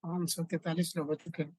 543 लोग हो चुके हैं।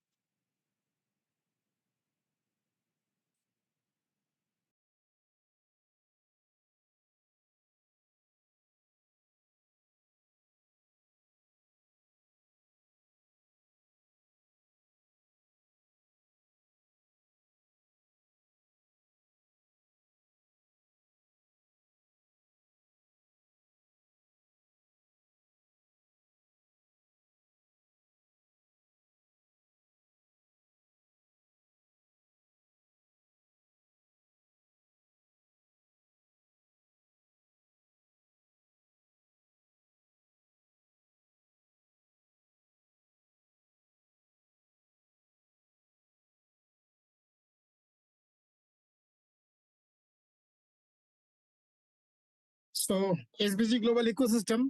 सो एसबीजी ग्लोबल इकोसिस्टम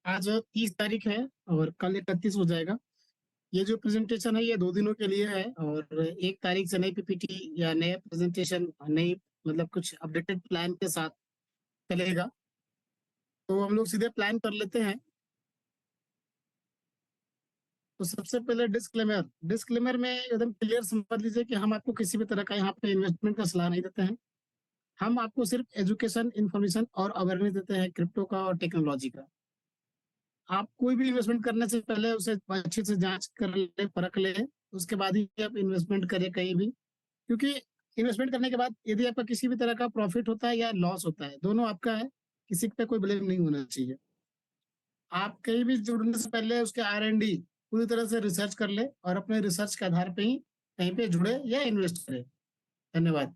आज 30 तारीख है और कल 31 हो जाएगा। ये जो प्रेजेंटेशन है ये 2 दिनों के लिए है और 1 तारीख से नई पीपीटी या नया प्रेजेंटेशन नई मतलब कुछ अपडेटेड प्लान के साथ चलेगा। तो हम लोग सीधे प्लान कर लेते हैं। तो सबसे पहले डिस्क्लेमर डिस्क्लेमर में एकदम क्लियर समझ लीजिए कि हम आपको किसी भी तरह का यहाँ पे इन्वेस्टमेंट का सलाह नहीं देते हैं। हम आपको सिर्फ एजुकेशन इन्फॉर्मेशन और अवेयरनेस देते हैं क्रिप्टो का और टेक्नोलॉजी का। आप कोई भी इन्वेस्टमेंट करने से पहले उसे अच्छे से जांच कर ले, परख ले, उसके बाद ही आप इन्वेस्टमेंट करें कहीं भी। क्योंकि इन्वेस्टमेंट करने के बाद यदि आपका किसी भी तरह का प्रॉफिट होता है या लॉस होता है, दोनों आपका है, किसी पे कोई ब्लेम नहीं होना चाहिए। आप कहीं भी जुड़ने से पहले उसके R&D पूरी तरह से रिसर्च कर ले और अपने रिसर्च के आधार पे ही कहीं पे जुड़े या इन्वेस्ट करें। धन्यवाद।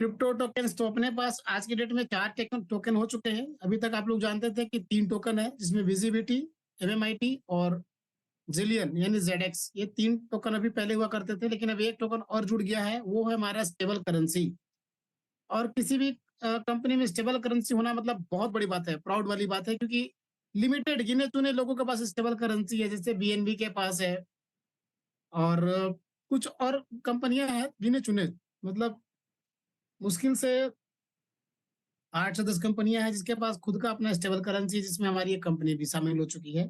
क्रिप्टो टोकन तो अपने पास आज की डेट में 4 टोकन हो चुके हैं। अभी तक आप लोग जानते थे कि 3 टोकन है, जिसमें विजिबिलिटी, MMIT और जिलियन यानी ZX। ये 3 टोकन अभी पहले हुआ करते थे, लेकिन अभी एक टोकन और जुड़ गया है, वो है हमारा स्टेबल करेंसी। और किसी भी कंपनी में स्टेबल करेंसी होना मतलब बहुत बड़ी बात है, प्राउड वाली बात है, क्योंकि लिमिटेड गिने चुने लोगों के पास स्टेबल करेंसी है, जैसे BNB के पास है और कुछ और कंपनियां हैं गिने चुने। मतलब मुश्किल से 8 से 10 कंपनियां हैं जिसके पास खुद का अपना स्टेबल करेंसी है, जिसमें हमारी एक कंपनी भी शामिल हो चुकी है,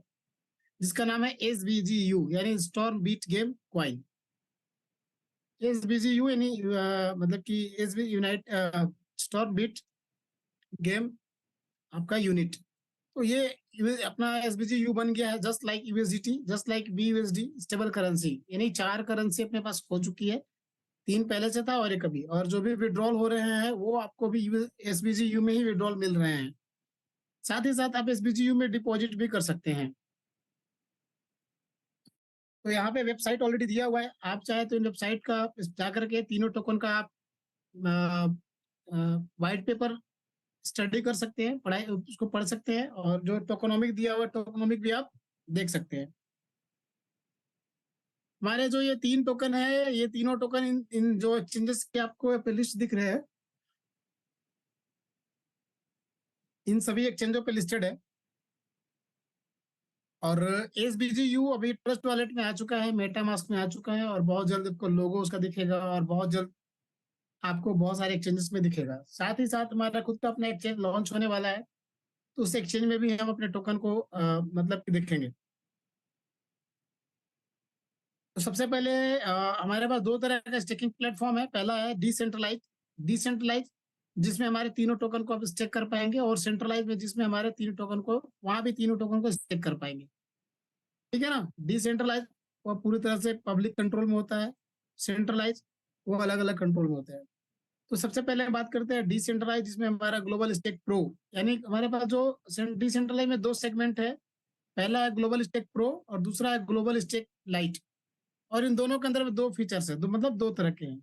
जिसका नाम है SBGU यानी storm beat game coin. SBGU यानी मतलब कि SB unite storm beat game आपका यूनिट। तो ये अपना SBGU बन गया है, just like USDT, just like BUSD stable currency. यानी 4 करेंसी अपने पास हो चुकी है, 3 पहले से था और एक अभी। और जो भी विड्रॉल हो रहे हैं वो आपको भी SBGU में ही विड्रॉल मिल रहे हैं। साथ ही साथ आप SBGU में डिपॉजिट भी कर सकते हैं। तो यहाँ पे वेबसाइट ऑलरेडी दिया हुआ है, आप चाहे तो इन वेबसाइट का जाकर के तीनों टोकन का आप व्हाइट पेपर स्टडी कर सकते हैं, पढ़ाई उसको पढ़ सकते हैं, और जो टोकोनॉमिक दिया हुआ टोकोनॉमिक भी आप देख सकते हैं। हमारे जो ये 3 टोकन है, ये तीनों टोकन इन जो एक्सचेंजेस के आपको लिस्ट दिख रहे हैं, इन सभी एक्सचेंजों पे लिस्टेड है। और SBGU अभी ट्रस्ट वॉलेट में आ चुका है, मेटामास्क में आ चुका है, और बहुत जल्द आपको लोगो उसका दिखेगा और बहुत जल्द आपको बहुत सारे एक्सचेंजेस में दिखेगा। साथ ही साथ हमारा खुद का अपना एक्सचेंज लॉन्च होने वाला है, तो उस एक्सचेंज में भी हम अपने टोकन को मतलब कि देखेंगे। तो सबसे पहले हमारे पास 2 तरह का स्टेकिंग प्लेटफॉर्म है। पहला है डिसेंट्रलाइज डिसेंट्रलाइज जिसमें हमारे तीनों टोकन को आप स्टेक कर पाएंगे, और सेंट्रलाइज में जिसमें हमारे तीनों टोकन को वहां भी तीनों टोकन को स्टेक कर पाएंगे। ठीक है ना। डिसेंट्रलाइज वो पूरी तरह से पब्लिक कंट्रोल में होता है, सेंट्रलाइज वो अलग अलग कंट्रोल में होता है। तो सबसे पहले बात करते हैं डिसेंट्रलाइज, जिसमें हमारा ग्लोबल स्टेक प्रो, यानी हमारे पास जो डिसेंट्रलाइज में 2 सेगमेंट है। पहला है ग्लोबल स्टेक प्रो और दूसरा है ग्लोबल स्टेक लाइट। और इन दोनों के अंदर में 2 फीचर्स है, मतलब 2 तरह के हैं।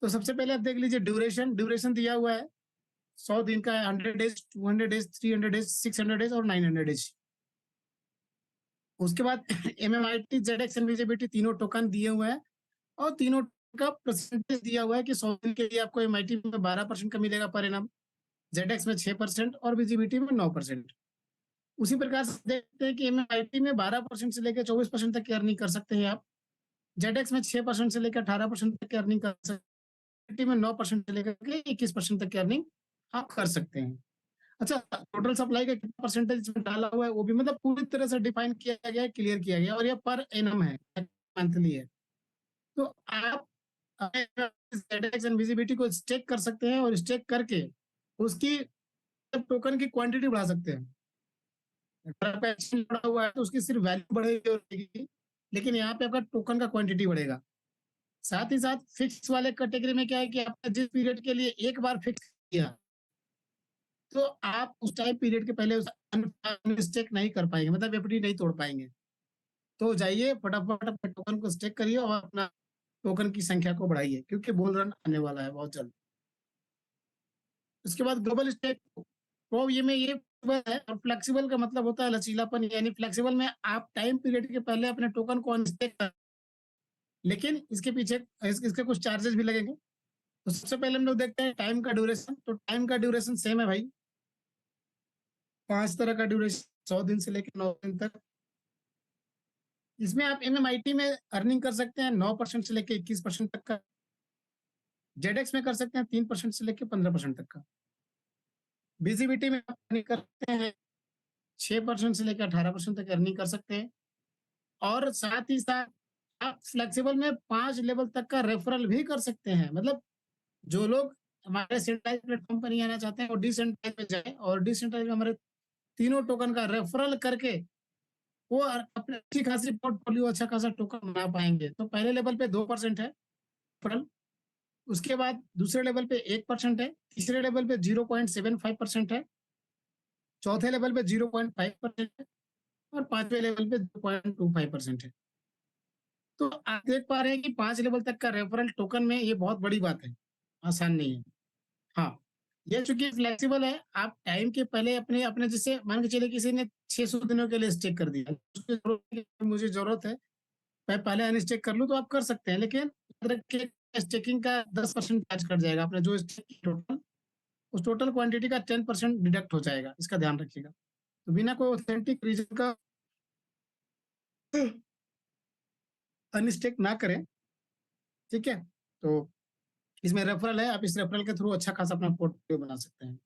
तो सबसे पहले आप देख लीजिए ड्यूरेशन। ड्यूरेशन दिया हुआ है 100 दिन का है, 100 डेज, 200 डेज, 300 डेज, 600 डेज और 900 डेज। उसके बाद MMIT, ZX एंड विजिबिलिटी तीनों टोकन दिए हुए हैं, और तीनों का परसेंटेज दिया हुआ है कि 100 दिन के लिए आपको MIT में 12% का मिलेगा पर एनम, ZX में 6% और विजिबिलिटी में 9%। उसी प्रकार से देखते हैं कि MMIT में 12% से लेकर 24% तक की अर्निंग कर सकते हैं आप, ZX में 6% से लेकर 18% तक की अर्निंग कर सकते हैं, में 9% से लेकर के 21% तक की अर्निंग आप कर सकते हैं। अच्छा, टोटल सप्लाई का कितना परसेंटेज इसमें डाला हुआ है वो भी मतलब पूरी तरह से डिफाइन किया गया है, क्लियर किया गया है, और ये पर एनम है, मंथली है। तो आप जेडेक्स एंड विजिबिलिटी को स्टेक कर सकते हैं और स्टेक करके उसकी टोकन की क्वांटिटी बढ़ा सकते हैं। अगर आपका एक्सचेंज बढ़ा हुआ है तो उसकी सिर्फ वैल्यू बढ़ेगी और बढ़ेगी, लेकिन यहाँ पे आपका टोकन का क्वांटिटी बढ़ेगा। साथ ही साथ फिक्स वाले कैटेगरी में क्या है कि आपने जिस पीरियड के लिए एक बार फिक्स किया, तो आप उस टाइम पीरियड के पहले उस स्टेक नहीं कर पाएंगे, मतलब एफडी नहीं तोड़ पाएंगे। तो जाइए फटाफट अपने टोकन को स्टेक करिए और अपना टोकन की संख्या को बढ़ाइए, क्योंकि बुल रन आने वाला है बहुत जल्द। उसके बाद ग्लोबल स्टेक तो ये में ये है, और फ्लेक्सिबल का मतलब होता है लचीलापन, यानी फ्लेक्सिबल में आप टाइम पीरियड के पहले अपने टोकन को अनस्टेक कर, लेकिन इसके पीछे इसके कुछ चार्जेस भी लगेंगे। तो सबसे पहले हम लोग देखते हैं टाइम का ड्यूरेशन। तो टाइम का ड्यूरेशन सेम है भाई, 5 तरह का ड्यूरेशन, 100 दिन से लेकर 9 दिन तक। इसमें आप एमएमआईटी में अर्निंग कर सकते हैं 9% से लेकर 21% तक का। जेडेक्स में कर सकते हैं 3% से लेकर 15% तक का। बीजीबीटी में आप अर्निंग कर सकते हैं 6% से लेकर 18% तक अर्निंग कर सकते हैं। और साथ ही साथ आप फ्लेक्सिबल में 5 लेवल तक का रेफरल भी कर सकते हैं। मतलब जो लोग हमारे सेंट्रलाइज प्लेटफॉर्म पर नहीं आना चाहते हैं, वो डिसेंट्रलाइज में जाए और डिसेंट्रलाइज में हमारे तीनों टोकन का रेफरल करके वो अपने अच्छी खासी पोर्टफोलियो, अच्छा खासा टोकन बना पाएंगे। तो पहले लेवल पे 2% है रेफरल, उसके बाद दूसरे लेवल पे 1% है, तीसरे लेवल पे 0.75% है, चौथे लेवल पे 0.5% है, और पांचवें लेवल पे 0.25% है। तो आप देख पा रहे हैं कि 5 लेवल तक का रेफरल टोकन में ये बहुत बड़ी बात है, आसान नहीं है। हाँ, ये चूँकि फ्लेक्सिबल है, आप टाइम के पहले अपने अपने जैसे मान के चलिए किसी ने 600 दिनों के लिए स्टेक कर दिया, उसकी ज़रूरत है कि मुझे ज़रूरत है, मैं पहले अनस्टेक कर लूँ, तो आप कर सकते हैं, लेकिन याद रखिए स्टेकिंग का 10% चार्ज कट जाएगा। आपने जो स्टेक की टोटल, उस टोटल क्वांटिटी का 10% डिडक्ट हो जाएगा, इसका ध्यान रखिएगा। तो बिना कोई ऑथेंटिक रीज़न का अनस्टेक ना करें, ठीक है? तो इसमें रेफरल है, आप इस रेफरल के थ्रू अच्छा खासा अपना पोर्टफोलियो बना सकते हैं।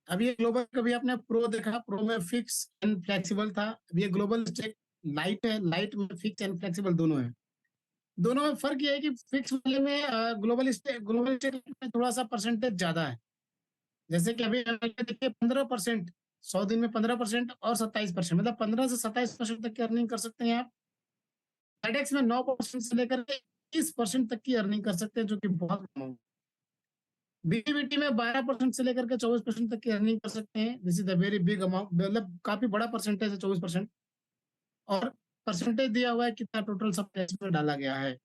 अब ये ग्लोबल का भी आपने प्रो देखा, प्रो में फिक्स एंड फ्लेक्सिबल था। अब ये ग्लोबल स्टेक लाइट है, लाइट में फिक्स एंड फ्लेक्सिबल दोनों है। दोनों में फ़र्क ये है कि फिक्स वाले में ग्लोबल स्टेक में थोड़ा-सा परसेंटेज ज़्यादा है। जैसे कि अभी देखिए 15%, 100 दिन में 15% और 27%, मतलब 15 से 27% तक की अर्निंग कर सकते हैं आप। जेडेक्स में 9% से लेकर के 30% तक की अर्निंग कर सकते हैं, जो कि बहुत कम है। बीटीबीटी में 12% से लेकर के 24% तक की अर्निंग कर सकते हैं। This is the very big amount, मतलब काफी बड़ा परसेंटेज है 24%। और परसेंटेज दिया हुआ है कितना टोटल सब टैक्स में डाला गया है,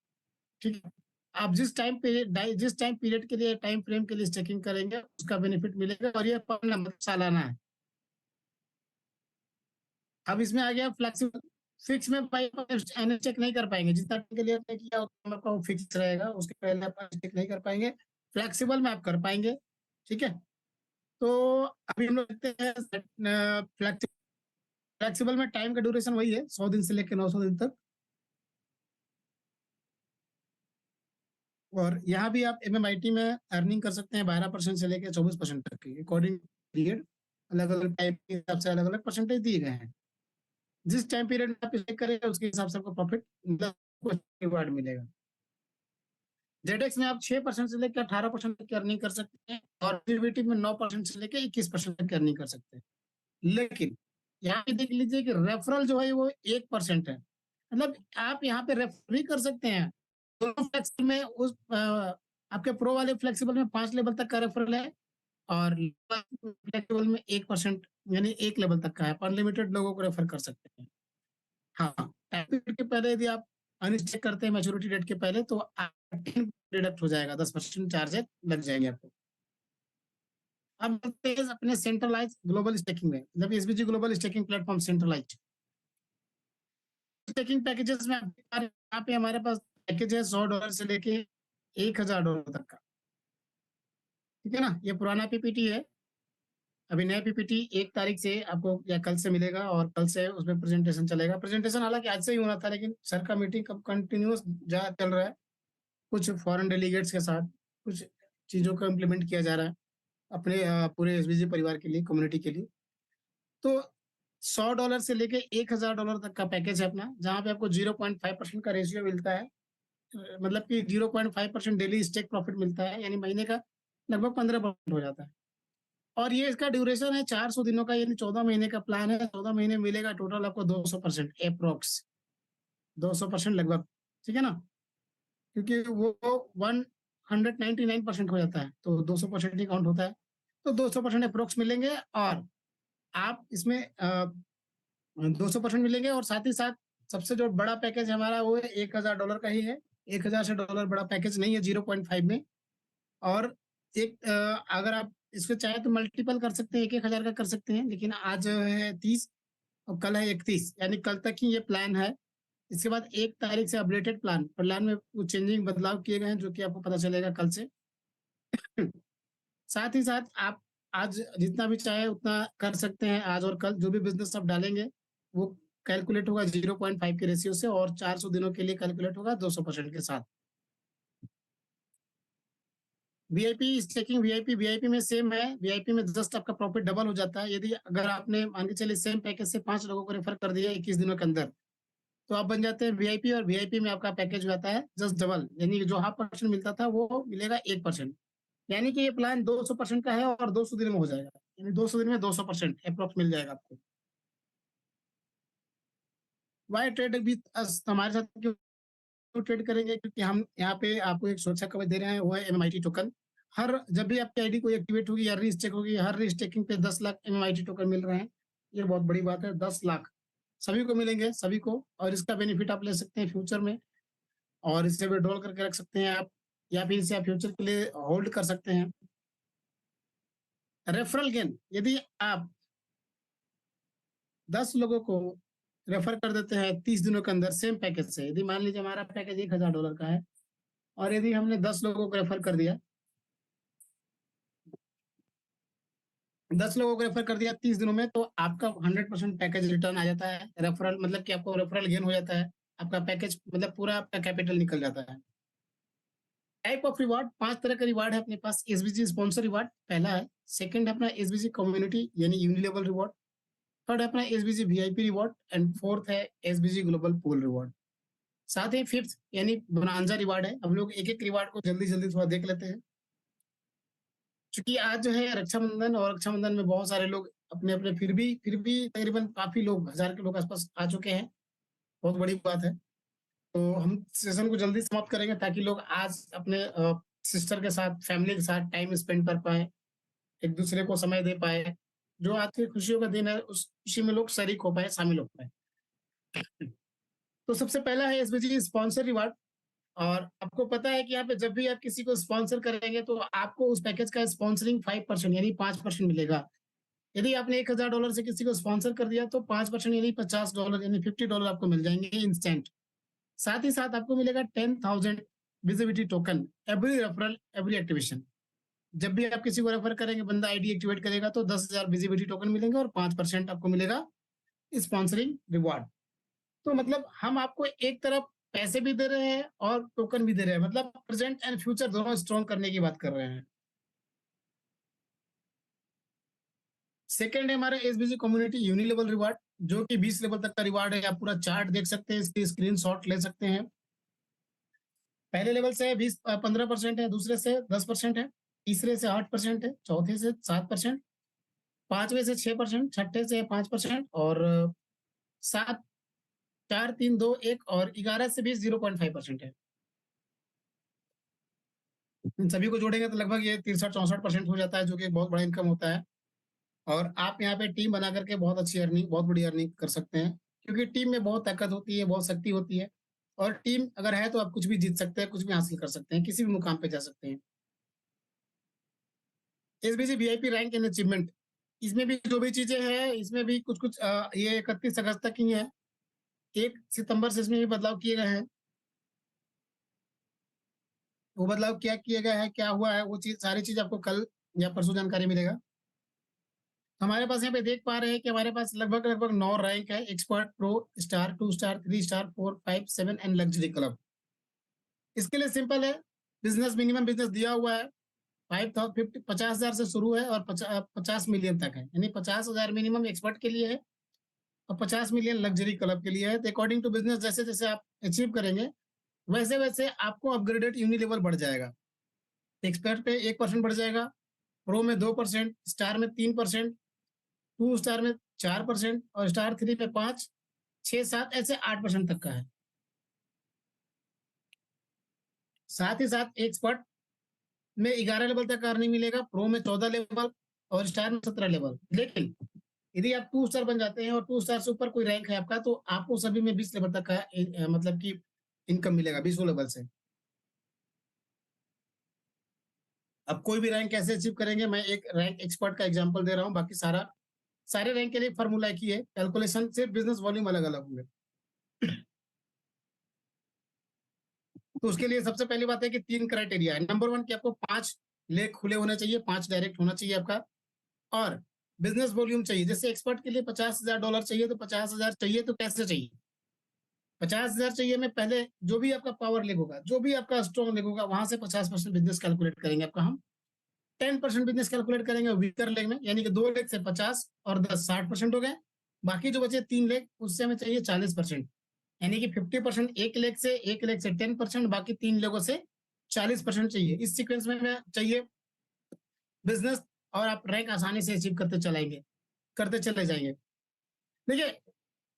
ठीक है। आप जिस टाइम पीरियड के लिए, टाइम फ्रेम के लिए स्टेकिंग करेंगे, उसका बेनिफिट मिलेगा, और ये सालाना है। अब इसमें आ गया फ्लेक्सिबल। फिक्स में भाई अनस्टेक नहीं कर पाएंगे, जितना टाइम के लिए आपने किया उतना आपका वो फिक्स रहेगा, उसके पहले आप अनस्टेक नहीं कर पाएंगे। फ्लेक्सिबल में आप कर पाएंगे, ठीक है। तो अभी हम लोग देखते हैं फ्लेक्सिबल में टाइम का ड्यूरेशन वही है, 100 दिन से लेकर 900 दिन तक। और यहाँ भी आप एमएमआईटी में अर्निंग कर सकते हैं 12% से लेकर 24% तक की, अकॉर्डिंग पीरियड। अलग अलग टाइम के हिसाब से अलग अलग परसेंटेज दिए गए हैं। जिस टाइम पीरियड में आप स्टेक करेंगे उसके हिसाब से आपको प्रॉफिट मतलब रिवार्ड मिलेगा। जेडेक्स में आप 6% से लेकर 18% तक की अर्निंग कर सकते हैं, और डीबीटी में 9% से लेकर 21% तक की अर्निंग कर सकते हैं। लेकिन यहाँ पे देख लीजिए कि रेफरल जो है वो 1% है। मतलब आप यहाँ पे रेफर भी कर सकते हैं। दोनों फ्लेक्सिबल में आपके प्रो वाले फ्लेक्सिबल में 5 लेवल तक का रेफरल है, और फ्लेक्सिबल में 1% यानी 1 लेवल तक का है। आप अनलिमिटेड लोगों को रेफर कर सकते हैं। हाँ, टाइम पीरियड के पहले यदि आप अनस्टेक करते हैं मैच्योरिटी डेट के पहले, तो डिडक्ट हो जाएगा, 10% चार्जेस लग जाएंगे आपको। अब बढ़ते हैं अपने सेंट्रलाइज ग्लोबल स्टेकिंग में, मतलब SBG global staking platform centralise staking packages में। यहाँ पे हमारे पास पैकेज है $100 से लेके $1000 तक का, ठीक है ना। ये पुराना पीपीटी है। अभी नया पीपीटी 1 तारीख से आपको या कल से मिलेगा, और कल से उसमें प्रेजेंटेशन चलेगा। प्रेजेंटेशन हालांकि आज से ही होना था, लेकिन सर का मीटिंग कब कंटिन्यूस चल रहा है, कुछ फॉरेन डेलीगेट्स के साथ कुछ चीजों को इम्प्लीमेंट किया जा रहा है। अपने पूरे एसबीजी परिवार के लिए, कम्युनिटी के लिए। तो $100 से लेके $1000 तक का पैकेज है अपना, जहाँ पे आपको 0.5% का रेशियो मिलता है। मतलब कि 0.5% डेली स्टेक प्रॉफिट मिलता है, यानी महीने का लगभग 15% हो जाता है। और ये इसका ड्यूरेशन है 400 दिनों का, यानी 14 महीने का प्लान है। 14 महीने में मिलेगा टोटल आपको 200% एप्रोक्स, 200% लगभग, ठीक है ना? क्योंकि वो 199% हो जाता है, तो 200% ही काउंट होता है। तो 200% अप्रोक्स मिलेंगे, और आप इसमें 200% मिलेंगे, और साथ ही साथ सबसे जो बड़ा पैकेज हमारा वो है $1000 का ही है। 1000 से डॉलर बड़ा पैकेज नहीं है 0.5 में। और एक अगर आप इसको चाहे तो मल्टीपल कर सकते हैं, 1-1000 का कर सकते हैं, लेकिन आज है 30 और कल है 31, यानी कल तक ही ये प्लान है। इसके बाद 1 तारीख से अपडेटेड प्लान में कुछ चेंजिंग बदलाव किए गए हैं, जो कि आपको पता चलेगा कल से। साथ ही साथ आप आज जितना भी चाहे उतना कर सकते हैं। आज और कल जो भी बिजनेस आप डालेंगे वो कैलकुलेट होगा 0.5 के रेशियो से, और 400 दिनों के लिए कैलकुलेट होगा 200% के साथ। वीआईपी स्टेकिंग, वीआईपी में सेम है। वीआईपी में जस्ट आपका प्रॉफिट डबल हो जाता है। यदि अगर आपने मान के चलिए सेम पैकेज से 5 लोगों को रेफर कर दिया 21 दिनों के अंदर, तो आप बन जाते हैं वीआईपी, और वीआईपी में आपका पैकेज हो जाता है जस्ट डबल, यानी जो 0.5% मिलता था वो मिलेगा 1%। यानी कि ये प्लान 200% का है, और 200 दिन में हो जाएगा, यानी 200 दिन में 200% अप्रोक्स मिल जाएगा आपको। वाई ट्रेड भी हमारे साथ क्यों ट्रेड करेंगे? क्योंकि हम यहाँ पे आपको एक सुरक्षा कवच दे रहे हैं, वो है एमएमआईटी टोकन। हर जब भी आपकी आईडी कोई एक्टिवेट होगी या रीस्टेक होगी, हर रीस्टेकिंग पे 10 लाख एमएमआईटी टोकन मिल रहे हैं। ये बहुत बड़ी बात है, 10 लाख सभी को मिलेंगे, सभी को। और इसका बेनिफिट आप ले सकते हैं फ्यूचर में, और इसे विड्रॉल करके रख सकते हैं आप, या फिर इसे आप फ्यूचर के लिए होल्ड कर सकते हैं। रेफरल गेन, यदि आप 10 लोगों को रेफर कर देते हैं 30 दिनों के अंदर सेम पैकेज से, यदि मान लीजिए हमारा पैकेज $1000 का है, और यदि हमने 10 लोगों को रेफर कर दिया, 10 लोगों को रेफर कर दिया 30 दिनों में, तो आपका 100% पैकेज रिटर्न आ जाता है। रेफरल मतलब कि आपको रेफरल गेन हो जाता है, आपका पैकेज मतलब पूरा आपका कैपिटल निकल जाता है। टाइप ऑफ रिवार्ड, 5 तरह का रिवार्ड है अपने पास। एसबीजी स्पॉन्सर रिवार्ड पहला है। सेकंड है अपना एसबीजी कम्युनिटी यानी यूनिलेवल रिवार्ड। थर्ड है अपना SBG VIP reward, and fourth है एसबीजी ग्लोबल पूल रिवार्ड। साथ ही फिफ्थ यानी बोनांजा रिवार्ड है। हम लोग एक एक रिवार्ड को जल्दी जल्दी थोड़ा देख लेते हैं, क्योंकि आज जो है रक्षाबंधन, और रक्षाबंधन में बहुत सारे लोग अपने अपने फिर भी तकरीबन काफी लोग, 1000 के लोग आसपास आ चुके हैं। बहुत बड़ी बात है। तो हम सेशन को जल्दी समाप्त करेंगे, ताकि लोग आज अपने सिस्टर के साथ, फैमिली के साथ टाइम स्पेंड कर पाए, एक दूसरे को समय दे पाए। जो आज की खुशियों का दिन है, उस खुशी में लोग शरीक हो पाए, शामिल हो पाए। तो सबसे पहला है एसबीजी स्पॉन्सर रिवार्ड। और आपको पता है कि यहाँ पे जब भी आप किसी को स्पॉन्सर करेंगे, तो आपको उस पैकेज का स्पॉन्सरिंग 5% यानी 5% मिलेगा। यदि आपने $1000 से किसी को स्पॉन्सर कर दिया, तो 5% यानी $50 यानी $50 आपको मिल जाएंगे इंस्टेंट। साथ ही साथ आपको मिलेगा 10,000 visibility token every referral, every activation. जब भी आप किसी को रेफर करेंगे, बंदा आईडी एक्टिवेट करेगा, तो 10,000 विजिबिलिटी टोकन मिलेंगे, और 5% आपको मिलेगा स्पॉन्सरिंग रिवार्ड। तो मतलब हम आपको एक तरफ पैसे भी दे रहे हैं और टोकन भी दे रहे हैं, मतलब प्रेजेंट एंड फ्यूचर दोनों स्ट्रॉन्ग करने की बात कर रहे हैं। सेकेंड है हमारा एसबीजी कम्युनिटी यूनिलेवल रिवार्ड, जो कि 20 लेवल तक का रिवार्ड है। आप पूरा चार्ट देख सकते हैं, इसकी स्क्रीनशॉट ले सकते हैं। पहले लेवल से 15% है, दूसरे से 10% है, तीसरे से 8% है, चौथे से 7%, पांचवे से 6%, छठे से 5%, और 7, 4, 3, 2, 1, और 11 से 20 0.5% है। इन सभी को जोड़ेंगे तो लगभग ये 63-64% हो जाता है, जो कि एक बहुत बड़ा इनकम होता है। और आप यहाँ पे टीम बना करके बहुत अच्छी अर्निंग, बहुत बड़ी अर्निंग कर सकते हैं, क्योंकि टीम में बहुत ताकत होती है, बहुत शक्ति होती है। और टीम अगर है तो आप कुछ भी जीत सकते हैं, कुछ भी हासिल कर सकते हैं, किसी भी मुकाम पे जा सकते हैं। SBC VIP rank and achievement, इसमें भी जो भी चीजें हैं, इसमें भी कुछ कुछ ये 31 अगस्त तक ही है। 1 सितंबर से इसमें भी बदलाव किए गए हैं। वो बदलाव क्या किया गया है, क्या हुआ है, वो चीज, सारी चीज आपको कल या परसों जानकारी मिलेगा। हमारे पास यहाँ पे देख पा रहे हैं कि हमारे पास लगभग लगभग 9 रैंक है। Expert, pro, star, 2 star, 3 star, 4, 5, 7 and luxury club. इसके लिए सिंपल है, बिजनेस, मिनिमम बिजनेस दिया हुआ है, 50,000 से शुरू है और 50 मिलियन तक है, यानी 50,000 मिनिमम एक्सपर्ट के लिए है और 50 मिलियन लग्जरी क्लब के लिए है। तो अकॉर्डिंग टू बिजनेस जैसे जैसे आप अचीव करेंगे वैसे वैसे आपको अपग्रेडेड यूनि लेवल बढ़ जाएगा। एक्सपर्ट पे 1% बढ़ जाएगा, प्रो में 2%, स्टार में 3%, 2 स्टार में 4% और स्टार 3 में 5, 6, 7 ऐसे 8% तक का है। साथ ही साथ एक्सपर्ट में 11 लेवल तक का अर्निंग मिलेगा, प्रो में 14 लेवल और स्टार में 17 लेवल। लेकिन यदि आप 2 स्टार बन जाते हैं और 2 स्टार से ऊपर कोई रैंक है आपका, तो आपको सभी में 20 लेवल तक का मतलब कि इनकम मिलेगा 20 लेवल से। अब कोई भी रैंक कैसे अचीव करेंगे, मैं एक रैंक एक्सपर्ट का एग्जांपल दे रहा हूँ, बाकी सारे रैंक के लिए फॉर्मूला एक ही है, कैलकुलेशन सिर्फ बिजनेस वॉल्यूम अलग-अलग होंगे। तो उसके लिए सबसे पहली बात है कि 3 क्राइटेरिया है। नंबर 1 कि आपको 5 लेख खुले होने चाहिए, 5 डायरेक्ट होना चाहिए आपका और बिजनेस वॉल्यूम चाहिए। जैसे एक्सपर्ट के लिए $50,000 चाहिए, तो 50,000 चाहिए तो कैसे चाहिए? 50,000 चाहिए में पहले जो भी आपका पावर लेग होगा, जो भी आपका स्ट्रॉन्ग लेग होगा, वहां से 50% बिजनेस कैलकुलेट करेंगे आपका हम। 10% बिजनेस कैलकुलेट करेंगे वीकर लेग में, यानी कि 2 लेग से 50 और 10 60% हो गए। बाकी जो बचे 3 लेग उससे हमें चाहिए 40%, यानी कि 50% एक लेग से 10%, बाकी 3 लेगों से 40% चाहिए। इस सीक्वेंस में हमें चाहिए बिजनेस और आप रैंक आसानी से अचीव करते चले जाएंगे। देखिए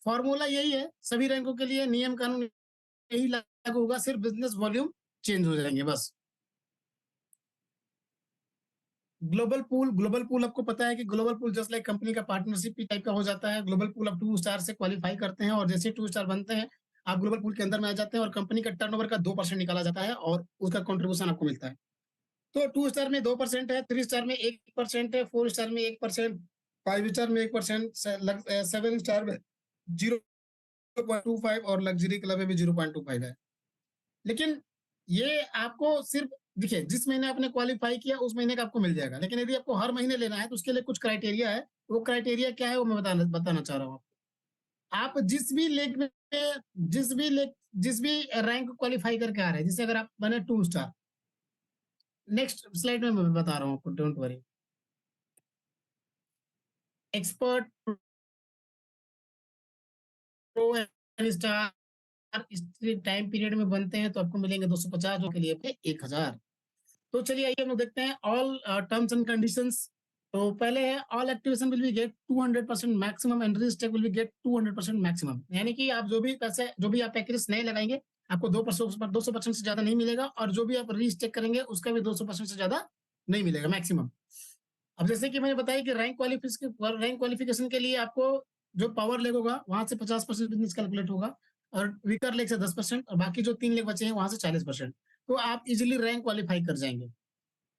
फॉर्मूला यही है, सभी रैंकों के लिए नियम कानून यही लागू होगा, सिर्फ बिजनेस वॉल्यूम चेंज हो जाएंगे बस। ग्लोबल पूल आपको पता है कि global pool just like company का पार्टनरशिप टाइप का हो जाता है। ग्लोबल पूल आप 2 स्टार से क्वालिफाई करते हैं और जैसे 2 स्टार बनते हैं आप ग्लोबल पूल के अंदर में आ जाते हैं और कंपनी का टर्नओवर का 2% निकाला जाता है और उसका कंट्रीब्यूशन आपको मिलता है। तो 2 स्टार में 2% है, 3 स्टार में 1% है, 4 स्टार में 1%, 5 स्टार में 1%, 7 स्टार में 0.25 और लग्जरी क्लब में भी 0.25 है। लेकिन ये आपको सिर्फ देखिए जिस महीने आपने क्वालिफाई किया उस महीने का आपको मिल जाएगा, लेकिन यदि आपको हर महीने लेना है तो उसके लिए कुछ क्राइटेरिया है। वो क्राइटेरिया क्या है वो मैं बताना चाह रहा हूँ। आप जिस भी रैंक क्वालिफाई करके आ रहे हैं, जैसे अगर आप बने 2 स्टार, नेक्स्ट स्लाइड में मैं बता रहा हूँ आपको, don't worry. Expert, pro and star इस टाइम पीरियड में बनते हैं तो आपको मिलेंगे 250 के लिए पे 1000। तो चलिए आइए हम लोग देखते हैं ऑल टर्म्स एंड कंडीशंस। तो पहले है all activation will be get 200% maximum and restake will be get 200% maximum, यानी कि आप जो भी आप पैकेज नए लगाएंगे आपको 200% से ज्यादा नहीं मिलेगा और जो भी आप रीस्टेक करेंगे उसका भी 200% से ज्यादा नहीं मिलेगा मैक्सिमम। अब जैसे कि मैंने बताया कि रैंक क्वालिफिकेशन के लिए आपको जो पावर लेग होगा वहां से 50% बिजनेस कैलकुलेट होगा और वीकर लेग से 10% और बाकी जो 3 लेग बचे हैं वहां से 40%। तो आप इजिली रैंक क्वालिफाई कर जाएंगे।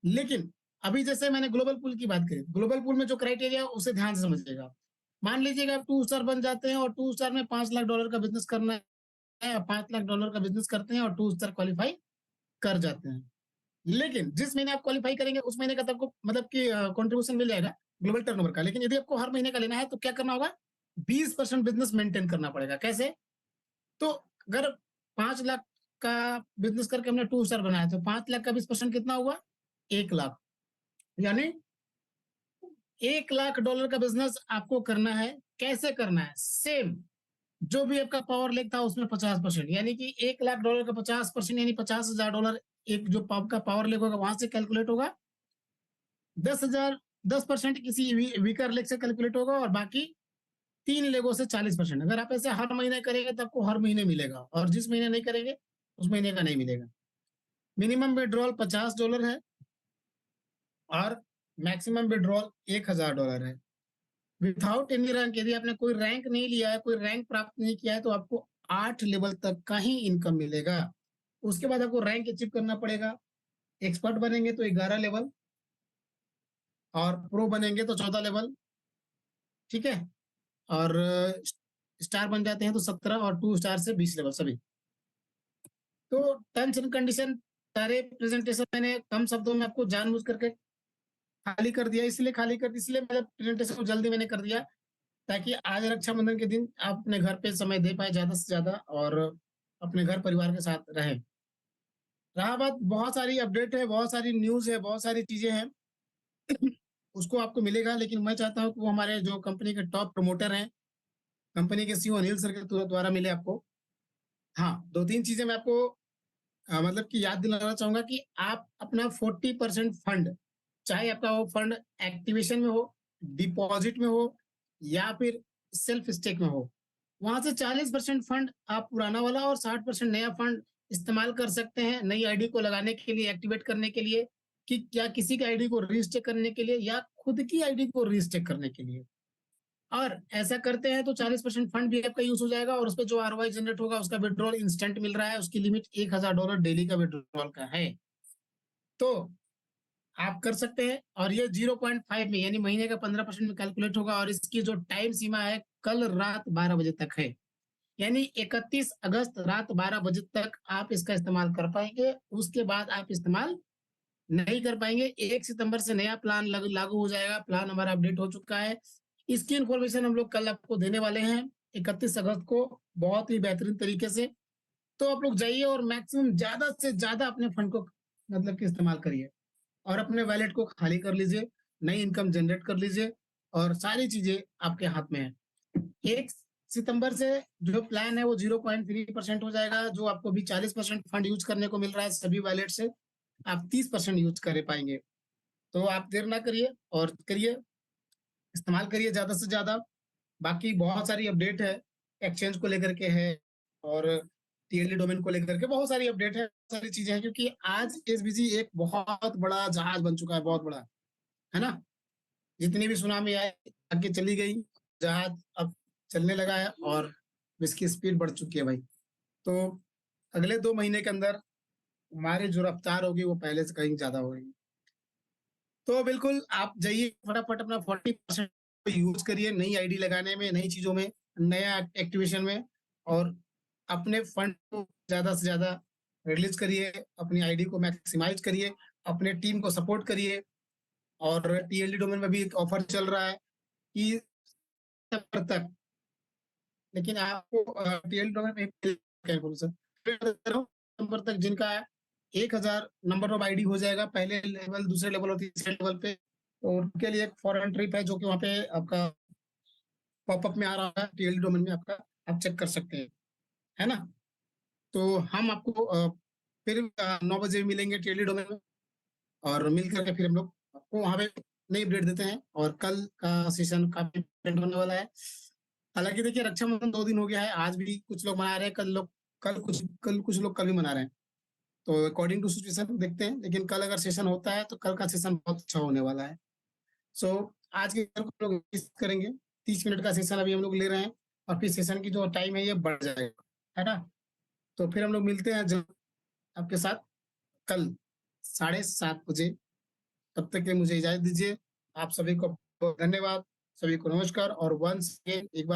लेकिन अभी जैसे मैंने ग्लोबल पूल की बात करी, ग्लोबल पूल में जो क्राइटेरिया उसे ध्यान से समझिएगा। मान लीजिएगा आप 2 स्टार बन जाते हैं और 2 स्टार में $5 लाख का बिजनेस करना है, $5 लाख का बिजनेस करते हैं और 2 स्टार क्वालिफाई कर जाते हैं। लेकिन जिस महीने आप क्वालिफाई करेंगे उस महीने का तो आपको मतलब कि कंट्रीब्यूशन मिल जाएगा ग्लोबल टर्नओवर का। लेकिन यदि आपको हर महीने का लेना है तो क्या करना होगा, 20% बिजनेस मेंटेन करना पड़ेगा। कैसे? तो अगर 5 लाख का बिजनेस करके हमने 2 स्टार बनाया तो 5 लाख का 20% कितना हुआ, 1 लाख। यानी $1 लाख का बिजनेस आपको करना है। कैसे करना है? सेम जो भी आपका पावर लेग था उसमें 50%, यानी कि $1 लाख का 50% यानी $50,000 एक जो आपका पावर लेग होगा वहां से कैलकुलेट होगा। 10% किसी वीकर लेग से कैलकुलेट होगा और बाकी 3 लेगों से 40%। अगर आप ऐसे हर महीने करेंगे तो आपको हर महीने मिलेगा और जिस महीने नहीं करेंगे उस महीने का नहीं मिलेगा। मिनिमम विड्रॉल $50 है और मैक्सिमम विड्रॉल $1,000 है। विदाउट एनी रैंक, यदि आपने कोई रैंक नहीं लिया है, कोई रैंक प्राप्त नहीं किया है तो आपको 8 लेवल तक का ही इनकम मिलेगा। उसके बाद आपको रैंक अचीव करना पड़ेगा। एक्सपर्ट बनेंगे तो 11 लेवल और प्रो बनेंगे तो 14 लेवल, ठीक है। और स्टार बन जाते हैं तो 17 और 2 स्टार से 20 लेवल सभी। तो टर्म्स एंड कंडीशन सारे प्रेजेंटेशन मैंने कम शब्दों में आपको जानबूझ करके खाली कर दिया, इसलिए मतलब प्रेजेंटेशन को जल्दी मैंने कर दिया ताकि आज रक्षाबंधन के दिन आप अपने घर पे समय दे पाए ज्यादा से ज्यादा और अपने घर परिवार के साथ रहें। रहा बात, बहुत सारी अपडेट है, बहुत सारी न्यूज़ है, बहुत सारी चीज़ें हैं, उसको आपको मिलेगा, लेकिन मैं चाहता हूँ कि वो हमारे जो कंपनी के टॉप प्रमोटर हैं, कंपनी के सीईओ अनिल सर के द्वारा मिले आपको। हाँ, 2-3 चीज़ें मैं आपको मतलब कि याद दिलाना चाहूँगा कि आप अपना 40% फंड, चाहे आपका वो फंड एक्टिवेशन में हो, डिपॉज़िट में हो या फिर सेल्फ स्टेक में हो, वहाँ से 40% फंड आप पुराना वाला और 60% नया फंड इस्तेमाल कर सकते हैं, नई आईडी को लगाने के लिए, एक्टिवेट करने के लिए, कि क्या किसी की आईडी को रीस्टेक करने के लिए या खुद की आईडी को रीस्टेक करने के लिए। और ऐसा करते हैं तो 40% फंड भी आपका यूज़ हो जाएगा और उसपे जो आरओआई जनरेट होगा, उसका विथड्रॉल इंस्टेंट मिल रहा है, उसकी लिमिट $1000 डेली का विथड्रॉल का है। तो आप कर सकते हैं और ये 0.5 में यानी महीने का 15% में कैलकुलेट होगा और इसकी जो टाइम सीमा है कल रात 12 बजे तक है। यानी 31 अगस्त रात 12 बजे तक आप इसका इस्तेमाल कर पाएँगे, उसके बाद आप इस्तेमाल नहीं कर पाएँगे। 1 सितंबर से नया प्लान लागू हो जाएगा, प्लान हमारा अपडेट हो चुका है। इसकी इन्फॉर्मेशन हम लोग कल आपको देने वाले हैं, 31 अगस्त को, बहुत ही बेहतरीन तरीके से। तो आप लोग जाइए और मैक्सिमम ज़्यादा से ज़्यादा अपने फंड को मतलब कि इस्तेमाल करिए और अपने वॉलेट को खाली कर लीजिए, नई इनकम जनरेट कर लीजिए और सारी चीज़ें आपके हाथ में हैं। 1 सितंबर से जो प्लान है वो 0.3% हो जाएगा, जो आपको अभी 40% फंड यूज़ करने को मिल रहा है सभी वॉलेट से, आप 30% यूज़ कर पाएँगे। तो आप देर ना करिए और करिए, इस्तेमाल करिए ज़्यादा से ज़्यादा। बाकी बहुत सारी अपडेट है, एक्सचेंज को लेकर के है और टीएलडी डोमेन को लेकर के बहुत सारी अपडेट है, बहुत सारी चीज़ें हैं, क्योंकि आज एसबीसी एक बहुत बड़ा जहाज बन चुका है, बहुत बड़ा, है ना? जितनी भी सुनामी आई, आगे चली गई, जहाज अब चलने लगा है और इसकी स्पीड बढ़ चुकी है भाई। तो अगले 2 महीने के अंदर हमारी जो रफ्तार होगी वो पहले से कहीं ज़्यादा होगी। तो बिल्कुल आप जाइए फटाफट अपना 40% यूज़ करिए नई आईडी लगाने में, नई चीज़ों में, नया एक्टिवेशन में और अपने फंड को ज़्यादा से ज़्यादा रिलीज़ करिए, अपनी आईडी को मैक्सिमाइज़ करिए, अपने टीम को सपोर्ट करिए और टीएलडी डोमेन में भी एक ऑफर चल रहा है कि सितंबर तक, लेकिन आपको टीएलडी डोमेन में क्या बोलूँ सर, सितंबर तक जिनका 1000 नंबर ऑफ आईडी हो जाएगा पहले लेवल, दूसरे लेवल और तीसरे लेवल पे, तो उनके लिए एक फॉरेन ट्रिप है जो कि वहाँ पे आपका पॉपअप में आ रहा है, टीएलडी डोमेन में आपका, आप चेक कर सकते हैं, है ना? तो हम आपको फिर 9 बजे मिलेंगे टीएलडी डोमेन में और मिल करके फिर हम लोग आपको वहाँ पे नई अपडेट देते हैं और कल का सेशन काफ़ी इम्पोर्टेंट होने वाला है। हालाँकि देखिए रक्षाबंधन 2 दिन हो गया है, आज भी कुछ लोग मना रहे हैं, कल कुछ लोग कल भी मना रहे हैं। तो अकॉर्डिंग टू सिचुएशन देखते हैं, लेकिन कल अगर सेशन होता है तो कल का सेशन बहुत अच्छा होने वाला है। सो आज के हम लोग इस करेंगे, 30 मिनट का सेशन अभी हम लोग ले रहे हैं और फिर सेशन की जो टाइम है ये बढ़ जाएगा, है ना? तो फिर हम लोग मिलते हैं जल्द आपके साथ कल 7:30 बजे। तब तक के लिए मुझे इजाज़त दीजिए। आप सभी को बहुत धन्यवाद, सभी को नमस्कार और वंस अगेन एक बार